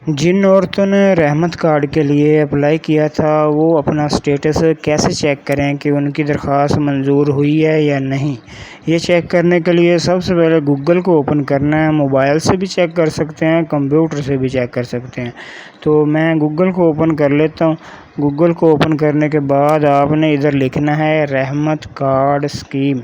جن عورتوں نے رحمت کارڈ کے لیے اپلائی کیا تھا وہ اپنا سٹیٹس کیسے چیک کریں کہ ان کی درخواست منظور ہوئی ہے یا نہیں؟ یہ چیک کرنے کے لیے سب سے پہلے گوگل کو اوپن کرنا ہے۔ موبائل سے بھی چیک کر سکتے ہیں، کمپیوٹر سے بھی چیک کر سکتے ہیں۔ تو میں گوگل کو اوپن کر لیتا ہوں۔ گوگل کو اوپن کرنے کے بعد آپ نے ادھر لکھنا ہے رحمت کارڈ اسکیم۔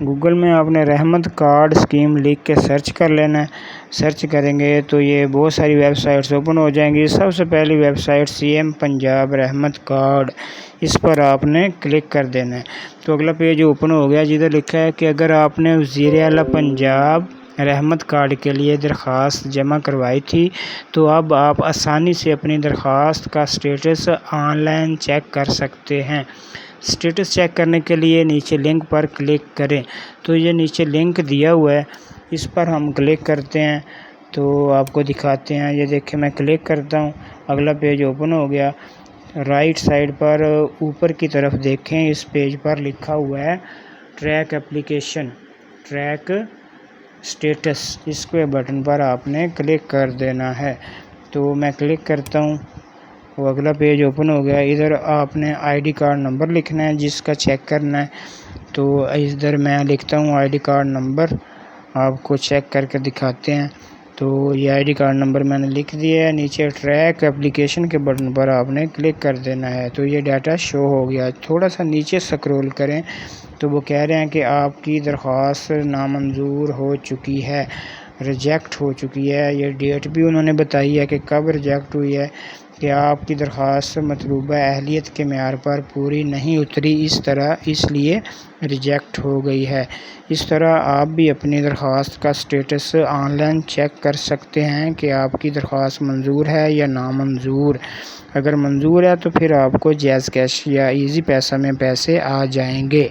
گوگل میں آپ نے رحمت کارڈ اسکیم لکھ کے سرچ کر لینا ہے۔ سرچ کریں گے تو یہ بہت ساری ویب سائٹس اوپن ہو جائیں گی۔ سب سے پہلی ویب سائٹ CM پنجاب رحمت کارڈ، اس پر آپ نے کلک کر دینا ہے۔ تو اگلا پیج اوپن ہو گیا جدھر لکھا ہے کہ اگر آپ نے وزیر اعلیٰ پنجاب رحمت کارڈ کے لیے درخواست جمع کروائی تھی تو اب آپ آسانی سے اپنی درخواست کا سٹیٹس آن لائن چیک کر سکتے ہیں۔ سٹیٹس چیک کرنے کے لیے نیچے لنک پر کلک کریں۔ تو یہ نیچے لنک دیا ہوا ہے، اس پر ہم کلک کرتے ہیں تو آپ کو دکھاتے ہیں۔ یہ دیکھیں میں کلک کرتا ہوں، اگلا پیج اوپن ہو گیا۔ رائٹ سائڈ پر اوپر کی طرف دیکھیں، اس پیج پر لکھا ہوا ہے ٹریک اپلیکیشن، ٹریک سٹیٹس، اس کے بٹن پر آپ نے کلک کر دینا ہے۔ تو میں کلک کرتا ہوں، وہ اگلا پیج اوپن ہو گیا۔ ادھر آپ نے ID کارڈ نمبر لکھنا ہے جس کا چیک کرنا ہے۔ تو ادھر میں لکھتا ہوں ID کارڈ نمبر، آپ کو چیک کر کے دکھاتے ہیں۔ تو یہ ID کارڈ نمبر میں نے لکھ دیا ہے۔ نیچے ٹریک اپلیکیشن کے بٹن پر آپ نے کلک کر دینا ہے۔ تو یہ ڈیٹا شو ہو گیا۔ تھوڑا سا نیچے سکرول کریں تو وہ کہہ رہے ہیں کہ آپ کی درخواست نامنظور ہو چکی ہے، ریجیکٹ ہو چکی ہے۔ یہ ڈیٹ بھی انہوں نے بتائی ہے کہ کب ریجیکٹ ہوئی ہے، کہ آپ کی درخواست مطلوبہ اہلیت کے معیار پر پوری نہیں اتری، اس لیے ریجیکٹ ہو گئی ہے۔ اس طرح آپ بھی اپنی درخواست کا سٹیٹس آن لائن چیک کر سکتے ہیں کہ آپ کی درخواست منظور ہے یا نامنظور۔ اگر منظور ہے تو پھر آپ کو جیز کیش یا ایزی پیسہ میں پیسے آ جائیں گے۔